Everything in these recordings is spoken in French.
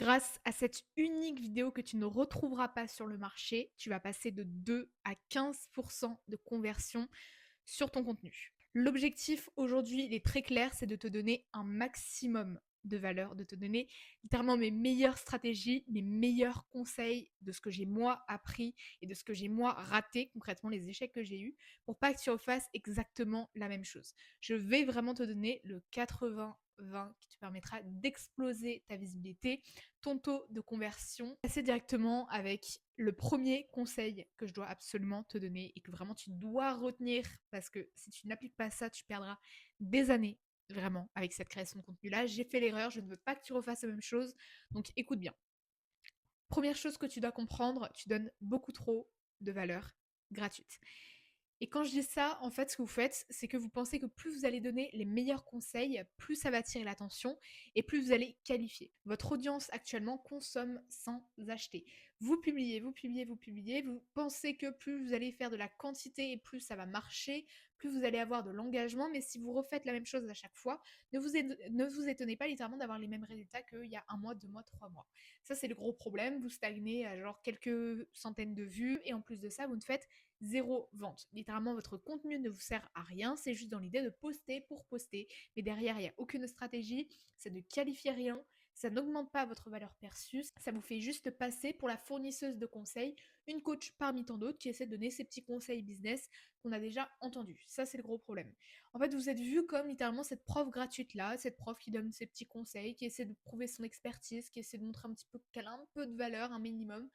Grâce à cette unique vidéo que tu ne retrouveras pas sur le marché, tu vas passer de 2 à 15% de conversion sur ton contenu. L'objectif aujourd'hui, il est très clair, c'est de te donner un maximum de valeur, de te donner littéralement mes meilleures stratégies, mes meilleurs conseils de ce que j'ai moi appris et de ce que j'ai moi raté, concrètement les échecs que j'ai eus, pour pas que tu refasses exactement la même chose. Je vais vraiment te donner le 80-20 qui te permettra d'exploser ta visibilité, ton taux de conversion. Passer directement avec le premier conseil que je dois absolument te donner et que vraiment tu dois retenir parce que si tu n'appliques pas ça, tu perdras des années vraiment avec cette création de contenu-là. J'ai fait l'erreur, je ne veux pas que tu refasses la même chose, donc écoute bien. Première chose que tu dois comprendre, tu donnes beaucoup trop de valeur gratuite. Et quand je dis ça, en fait, ce que vous faites, c'est que vous pensez que plus vous allez donner les meilleurs conseils, plus ça va attirer l'attention et plus vous allez qualifier. Votre audience actuellement consomme sans acheter. Vous publiez, vous publiez, vous publiez, vous pensez que plus vous allez faire de la quantité et plus ça va marcher, plus vous allez avoir de l'engagement, mais si vous refaites la même chose à chaque fois, ne vous étonnez pas littéralement d'avoir les mêmes résultats qu'il y a un mois, 2 mois, 3 mois. Ça, c'est le gros problème. Vous stagnez à genre quelques centaines de vues et en plus de ça, vous ne faites zéro vente. Littéralement, votre contenu ne vous sert à rien, c'est juste dans l'idée de poster pour poster. Mais derrière, il n'y a aucune stratégie, ça ne qualifie rien, ça n'augmente pas votre valeur perçue, ça vous fait juste passer pour la fournisseuse de conseils, une coach parmi tant d'autres qui essaie de donner ces petits conseils business qu'on a déjà entendus. Ça, c'est le gros problème. En fait, vous êtes vu comme littéralement cette prof gratuite là, cette prof qui donne ses petits conseils, qui essaie de prouver son expertise, qui essaie de montrer un petit peu qu'elle a un peu de valeur, un minimum.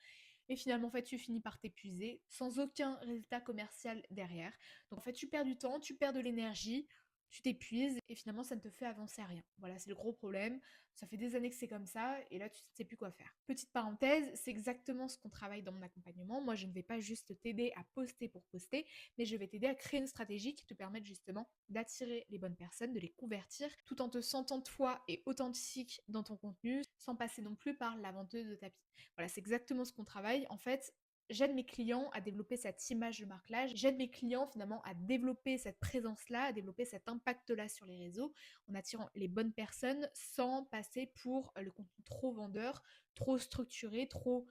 Et finalement, en fait, tu finis par t'épuiser sans aucun résultat commercial derrière. Donc, en fait, tu perds du temps, tu perds de l'énergie, tu t'épuises et finalement, ça ne te fait avancer à rien. Voilà, c'est le gros problème. Ça fait des années que c'est comme ça et là, tu ne sais plus quoi faire. Petite parenthèse, c'est exactement ce qu'on travaille dans mon accompagnement. Moi, je ne vais pas juste t'aider à poster pour poster, mais je vais t'aider à créer une stratégie qui te permette justement d'attirer les bonnes personnes, de les convertir, tout en te sentant toi et authentique dans ton contenu, sans passer non plus par la venteuse de tapis. Voilà, c'est exactement ce qu'on travaille. En fait, j'aide mes clients à développer cette image de marque-là. J'aide mes clients finalement à développer cette présence-là, à développer cet impact-là sur les réseaux, en attirant les bonnes personnes sans passer pour le contenu trop vendeur, trop structuré, trop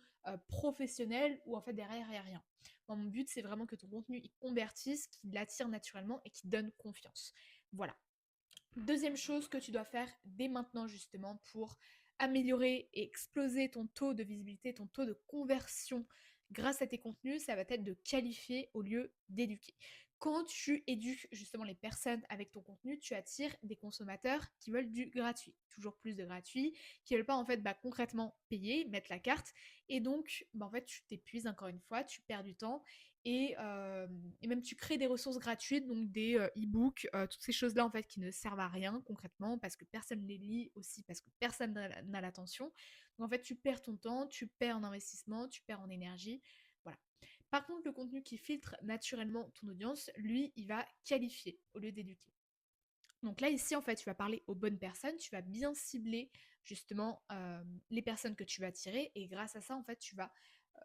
professionnel, ou en fait derrière il n'y a rien. Moi, mon but, c'est vraiment que ton contenu il convertisse, qu'il l'attire naturellement et qu'il donne confiance. Voilà. Deuxième chose que tu dois faire dès maintenant justement pour améliorer et exploser ton taux de visibilité, ton taux de conversion grâce à tes contenus, ça va être de qualifier au lieu d'éduquer. Quand tu éduques justement les personnes avec ton contenu, tu attires des consommateurs qui veulent du gratuit, toujours plus de gratuit, qui veulent pas en fait concrètement payer, mettre la carte, et donc en fait tu t'épuises encore une fois, tu perds du temps et même tu crées des ressources gratuites, donc des e-books, toutes ces choses-là en fait qui ne servent à rien concrètement parce que personne ne les lit aussi, parce que personne n'a l'attention. Donc en fait tu perds ton temps, tu perds en investissement, tu perds en énergie. Voilà. Par contre, le contenu qui filtre naturellement ton audience, lui, il va qualifier au lieu d'éduquer. Donc là, ici, en fait, tu vas parler aux bonnes personnes, tu vas bien cibler justement les personnes que tu vas attirer et grâce à ça, en fait, tu vas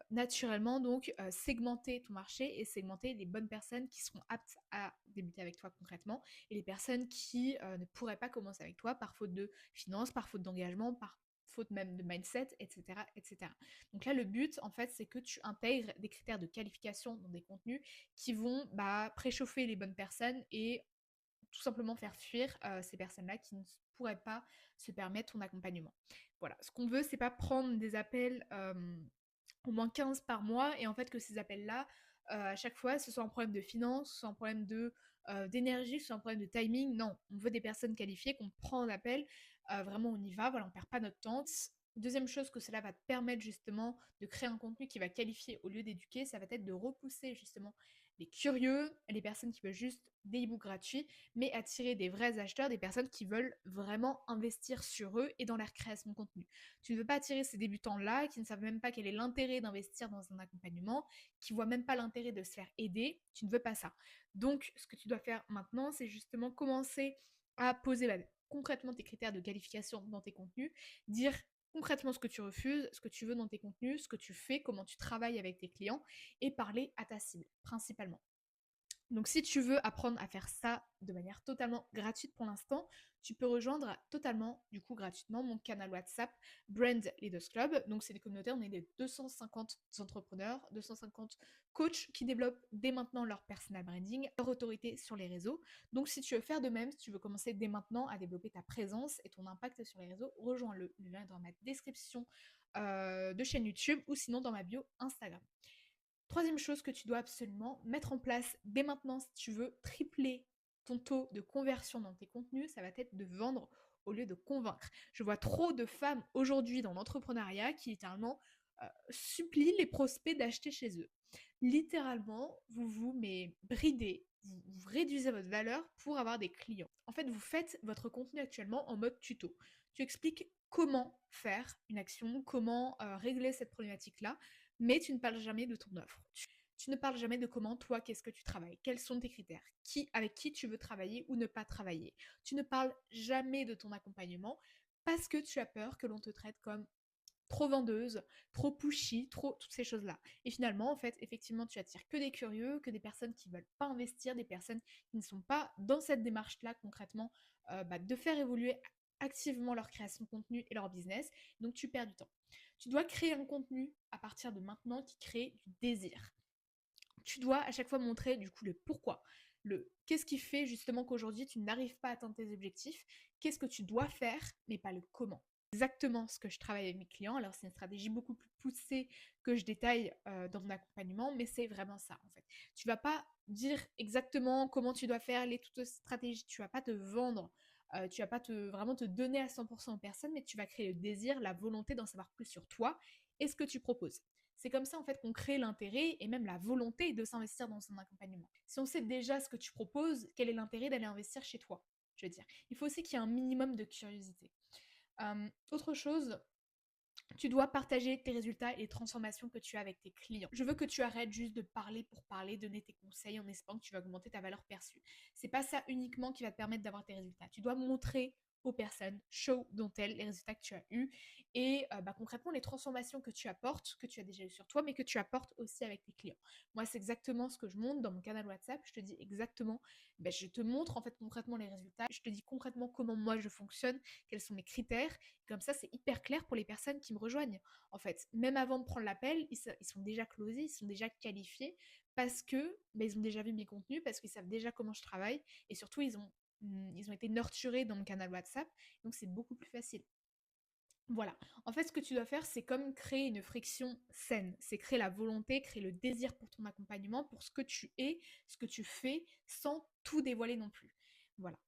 naturellement donc segmenter ton marché et segmenter les bonnes personnes qui seront aptes à débuter avec toi concrètement et les personnes qui ne pourraient pas commencer avec toi par faute de finances, par faute d'engagement, par faute même de mindset, etc., etc. Donc là, le but, en fait, c'est que tu intègres des critères de qualification dans des contenus qui vont préchauffer les bonnes personnes et tout simplement faire fuir ces personnes-là qui ne pourraient pas se permettre ton accompagnement. Voilà, ce qu'on veut, c'est pas prendre des appels au moins 15 par mois et en fait que ces appels-là, à chaque fois, ce soit un problème de finance, ce soit un problème d'énergie, ce soit un problème de timing. Non, on veut des personnes qualifiées qu'on prend en appel, vraiment on y va, voilà, on perd pas notre temps. Deuxième chose que cela va te permettre justement de créer un contenu qui va qualifier au lieu d'éduquer, ça va être de repousser justement les curieux, les personnes qui veulent juste des e-books gratuits, mais attirer des vrais acheteurs, des personnes qui veulent vraiment investir sur eux et dans leur création de contenu. Tu ne veux pas attirer ces débutants-là qui ne savent même pas quel est l'intérêt d'investir dans un accompagnement, qui ne voient même pas l'intérêt de se faire aider. Tu ne veux pas ça. Donc, ce que tu dois faire maintenant, c'est justement commencer à poser concrètement tes critères de qualification dans tes contenus, dire concrètement ce que tu refuses, ce que tu veux dans tes contenus, ce que tu fais, comment tu travailles avec tes clients et parler à ta cible principalement. Donc si tu veux apprendre à faire ça de manière totalement gratuite pour l'instant, tu peux rejoindre totalement, du coup gratuitement, mon canal WhatsApp Brand Leaders Club. Donc c'est des communautés, on est des 250 entrepreneurs, 250 coachs qui développent dès maintenant leur personal branding, leur autorité sur les réseaux. Donc si tu veux faire de même, si tu veux commencer dès maintenant à développer ta présence et ton impact sur les réseaux, rejoins-le. Le lien est dans ma description de chaîne YouTube ou sinon dans ma bio Instagram. Troisième chose que tu dois absolument mettre en place dès maintenant si tu veux tripler ton taux de conversion dans tes contenus, ça va être de vendre au lieu de convaincre. Je vois trop de femmes aujourd'hui dans l'entrepreneuriat qui littéralement supplient les prospects d'acheter chez eux. Littéralement, vous vous bridez, vous réduisez votre valeur pour avoir des clients. En fait, vous faites votre contenu actuellement en mode tuto. Tu expliques comment faire une action, comment régler cette problématique-là, mais tu ne parles jamais de ton offre. Tu ne parles jamais de comment toi, qu'est-ce que tu travailles, quels sont tes critères, avec qui tu veux travailler ou ne pas travailler. Tu ne parles jamais de ton accompagnement parce que tu as peur que l'on te traite comme trop vendeuse, trop pushy, trop toutes ces choses-là. Et finalement, en fait, effectivement, tu attires que des curieux, que des personnes qui veulent pas investir, des personnes qui ne sont pas dans cette démarche-là concrètement, de faire évoluer activement leur création de contenu et leur business. Donc tu perds du temps. Tu dois créer un contenu à partir de maintenant qui crée du désir. Tu dois à chaque fois montrer du coup le pourquoi, le qu'est-ce qui fait justement qu'aujourd'hui tu n'arrives pas à atteindre tes objectifs, qu'est-ce que tu dois faire, mais pas le comment. Exactement ce que je travaille avec mes clients. Alors c'est une stratégie beaucoup plus poussée que je détaille dans mon accompagnement, mais c'est vraiment ça en fait. Tu vas pas dire exactement comment tu dois faire les toutes stratégies, tu vas pas te vendre, tu vas pas vraiment te donner à 100% aux personnes, mais tu vas créer le désir, la volonté d'en savoir plus sur toi et ce que tu proposes. C'est comme ça en fait qu'on crée l'intérêt et même la volonté de s'investir dans son accompagnement. Si on sait déjà ce que tu proposes, quel est l'intérêt d'aller investir chez toi? Je veux dire, il faut aussi qu'il y ait un minimum de curiosité. Autre chose, tu dois partager tes résultats et les transformations que tu as avec tes clients. Je veux que tu arrêtes juste de parler pour parler, donner tes conseils en espérant que tu vas augmenter ta valeur perçue. C'est pas ça uniquement qui va te permettre d'avoir tes résultats. Tu dois montrer aux personnes, show dont elles, les résultats que tu as eus et concrètement les transformations que tu apportes, que tu as déjà eues sur toi, mais que tu apportes aussi avec tes clients. Moi, c'est exactement ce que je montre dans mon canal WhatsApp. Je te dis exactement, je te montre en fait concrètement les résultats. Je te dis concrètement comment moi je fonctionne, quels sont mes critères. Comme ça, c'est hyper clair pour les personnes qui me rejoignent. En fait, même avant de prendre l'appel, ils sont déjà closés, ils sont déjà qualifiés parce que ils ont déjà vu mes contenus, parce qu'ils savent déjà comment je travaille et surtout ils ont été nurturés dans mon canal WhatsApp, donc c'est beaucoup plus facile. Voilà. En fait, ce que tu dois faire, c'est comme créer une friction saine. C'est créer la volonté, créer le désir pour ton accompagnement, pour ce que tu es, ce que tu fais, sans tout dévoiler non plus. Voilà.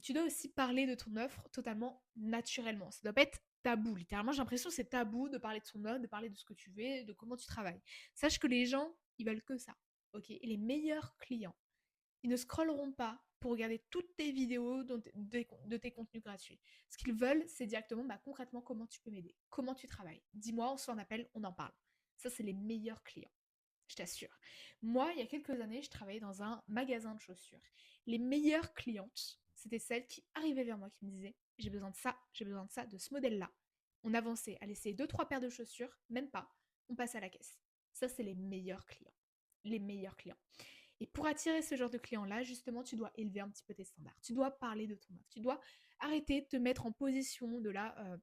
Tu dois aussi parler de ton offre totalement naturellement. Ça doit pas être tabou. Littéralement, j'ai l'impression que c'est tabou de parler de son offre, de parler de ce que tu fais, de comment tu travailles. Sache que les gens, ils veulent que ça. Ok. Et les meilleurs clients, ils ne scrolleront pas pour regarder toutes tes vidéos de tes contenus gratuits. Ce qu'ils veulent, c'est directement, concrètement, comment tu peux m'aider, comment tu travailles. Dis-moi, on se fait un appel, on en parle. Ça, c'est les meilleurs clients, je t'assure. Moi, il y a quelques années, je travaillais dans un magasin de chaussures. Les meilleures clientes, c'était celles qui arrivaient vers moi, qui me disaient, j'ai besoin de ça, de ce modèle-là. On avançait à laisser deux, trois paires de chaussures, même pas, on passe à la caisse. Ça, c'est les meilleurs clients. Les meilleurs clients. Et pour attirer ce genre de clients-là, justement, tu dois élever un petit peu tes standards. Tu dois parler de ton offre. Tu dois arrêter de te mettre en position de la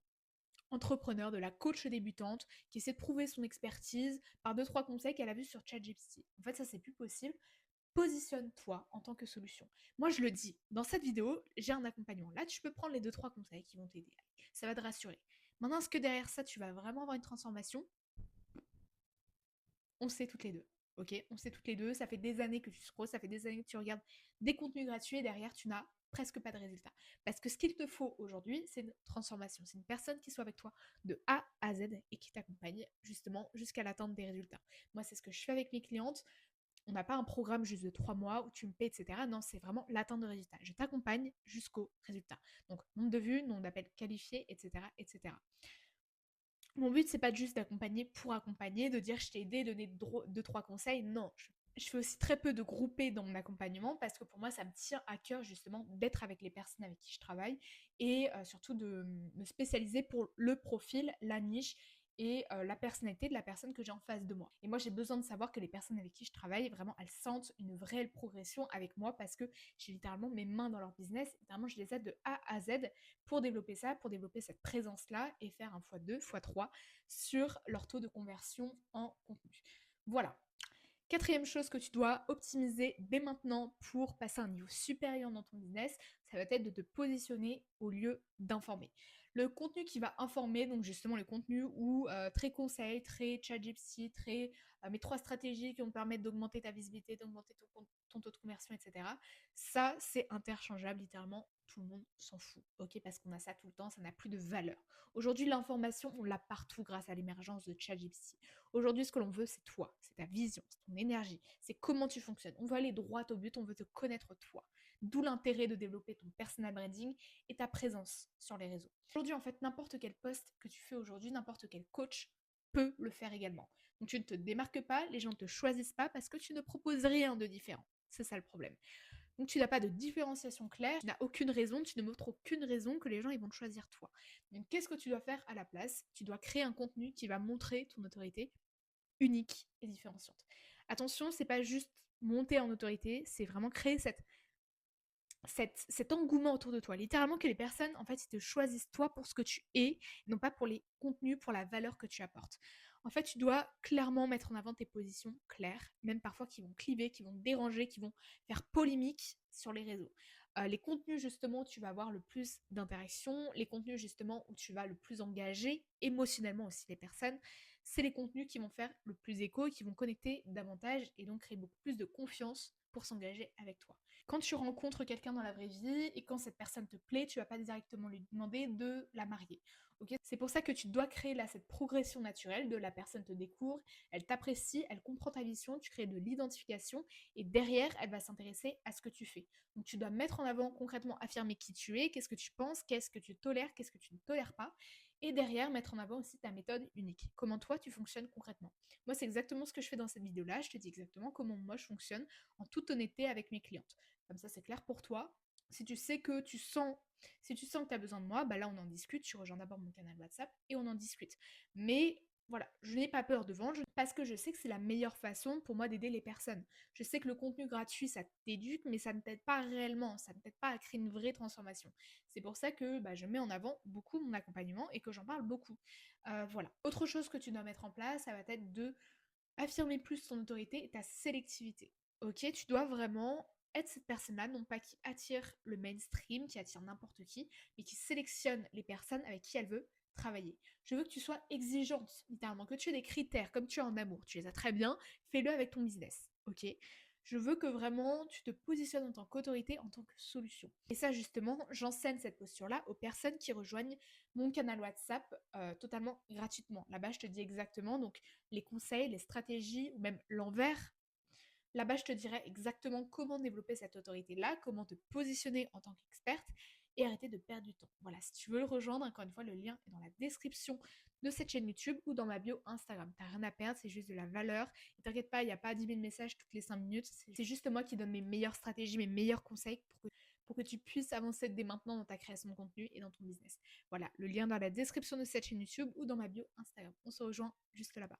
entrepreneur, de la coach débutante qui essaie de prouver son expertise par deux, trois conseils qu'elle a vus sur ChatGPT. En fait, ça, c'est plus possible. Positionne-toi en tant que solution. Moi, je le dis, dans cette vidéo, j'ai un accompagnement. Là, tu peux prendre les deux, trois conseils qui vont t'aider. Ça va te rassurer. Maintenant, est-ce que derrière ça, tu vas vraiment avoir une transformation? On sait toutes les deux. Ok, on sait toutes les deux, ça fait des années que tu scrolles, ça fait des années que tu regardes des contenus gratuits et derrière tu n'as presque pas de résultats. Parce que ce qu'il te faut aujourd'hui, c'est une transformation. C'est une personne qui soit avec toi de A à Z et qui t'accompagne justement jusqu'à l'atteinte des résultats. Moi, c'est ce que je fais avec mes clientes. On n'a pas un programme juste de 3 mois où tu me paies, etc. Non, c'est vraiment l'atteinte de résultats. Je t'accompagne jusqu'au résultat. Donc, nombre de vues, nombre d'appels qualifiés, etc., etc. Mon but, c'est pas juste d'accompagner pour accompagner, de dire je t'ai aidé, donner deux, trois conseils. Non, je fais aussi très peu de groupés dans mon accompagnement parce que pour moi, ça me tient à cœur justement d'être avec les personnes avec qui je travaille et surtout de me spécialiser pour le profil, la niche et la personnalité de la personne que j'ai en face de moi. Et moi, j'ai besoin de savoir que les personnes avec qui je travaille, vraiment, elles sentent une réelle progression avec moi parce que j'ai littéralement mes mains dans leur business. Littéralement, je les aide de A à Z pour développer ça, pour développer cette présence-là et faire un x2, x3 sur leur taux de conversion en contenu. Voilà. Quatrième chose que tu dois optimiser dès maintenant pour passer à un niveau supérieur dans ton business, ça va être de te positionner au lieu d'informer. Le contenu qui va informer, donc justement le contenu où très conseil, très ChatGPT, très mes 3 stratégies qui vont te permettre d'augmenter ta visibilité, d'augmenter ton taux de conversion, etc. Ça, c'est interchangeable, littéralement, tout le monde s'en fout, ok, parce qu'on a ça tout le temps, ça n'a plus de valeur. Aujourd'hui, l'information, on l'a partout grâce à l'émergence de ChatGPT. Aujourd'hui, ce que l'on veut, c'est toi, c'est ta vision, c'est ton énergie, c'est comment tu fonctionnes. On veut aller droit au but, on veut te connaître toi. D'où l'intérêt de développer ton personal branding et ta présence sur les réseaux. Aujourd'hui, en fait, n'importe quel post que tu fais aujourd'hui, n'importe quel coach peut le faire également. Donc tu ne te démarques pas, les gens ne te choisissent pas parce que tu ne proposes rien de différent. C'est ça le problème. Donc tu n'as pas de différenciation claire, tu n'as aucune raison, tu ne montres aucune raison que les gens ils vont te choisir toi. Donc qu'est-ce que tu dois faire à la place? Tu dois créer un contenu qui va montrer ton autorité unique et différenciante. Attention, c'est pas juste monter en autorité, c'est vraiment créer cet engouement autour de toi. Littéralement que les personnes, en fait, ils te choisissent toi pour ce que tu es, non pas pour les contenus, pour la valeur que tu apportes. En fait, tu dois clairement mettre en avant tes positions claires, même parfois qui vont cliver, qui vont déranger, qui vont faire polémique sur les réseaux. Les contenus justement où tu vas avoir le plus d'interaction, les contenus justement où tu vas le plus engager émotionnellement aussi les personnes, c'est les contenus qui vont faire le plus écho et qui vont connecter davantage et donc créer beaucoup plus de confiance pour s'engager avec toi. Quand tu rencontres quelqu'un dans la vraie vie et quand cette personne te plaît, tu vas pas directement lui demander de la marier. Ok, c'est pour ça que tu dois créer là cette progression naturelle de la personne te découvre, elle t'apprécie, elle comprend ta vision, tu crées de l'identification et derrière elle va s'intéresser à ce que tu fais. Donc tu dois mettre en avant concrètement, affirmer qui tu es, qu'est-ce que tu penses, qu'est-ce que tu tolères, qu'est-ce que tu ne tolères pas et derrière mettre en avant aussi ta méthode unique. Comment toi tu fonctionnes concrètement. Moi c'est exactement ce que je fais dans cette vidéo là, je te dis exactement comment moi je fonctionne en toute honnêteté avec mes clientes. Comme ça, c'est clair pour toi. Si tu sais que si tu sens que tu as besoin de moi, bah là, on en discute. Tu rejoins d'abord mon canal WhatsApp et on en discute. Mais voilà, je n'ai pas peur de vendre parce que je sais que c'est la meilleure façon pour moi d'aider les personnes. Je sais que le contenu gratuit, ça t'éduque, mais ça ne t'aide pas réellement. Ça ne t'aide pas à créer une vraie transformation. C'est pour ça que je mets en avant beaucoup mon accompagnement et que j'en parle beaucoup. Voilà. Autre chose que tu dois mettre en place, ça va être de affirmer plus ton autorité et ta sélectivité. Ok, tu dois vraiment être cette personne-là, non pas qui attire le mainstream, qui attire n'importe qui, mais qui sélectionne les personnes avec qui elle veut travailler. Je veux que tu sois exigeante, littéralement, que tu aies des critères, comme tu as en amour, tu les as très bien, fais-le avec ton business, ok? Je veux que vraiment tu te positionnes en tant qu'autorité, en tant que solution. Et ça, justement, j'enseigne cette posture-là aux personnes qui rejoignent mon canal WhatsApp totalement gratuitement. Là-bas, je te dis exactement donc les conseils, les stratégies ou même l'envers. Là-bas, je te dirais exactement comment développer cette autorité-là, comment te positionner en tant qu'experte et arrêter de perdre du temps. Voilà, si tu veux le rejoindre, encore une fois, le lien est dans la description de cette chaîne YouTube ou dans ma bio Instagram. T'as rien à perdre, c'est juste de la valeur. Et t'inquiète pas, il n'y a pas 10 000 messages toutes les 5 minutes. C'est juste moi qui donne mes meilleures stratégies, mes meilleurs conseils pour que tu puisses avancer dès maintenant dans ta création de contenu et dans ton business. Voilà, le lien dans la description de cette chaîne YouTube ou dans ma bio Instagram. On se rejoint juste là-bas.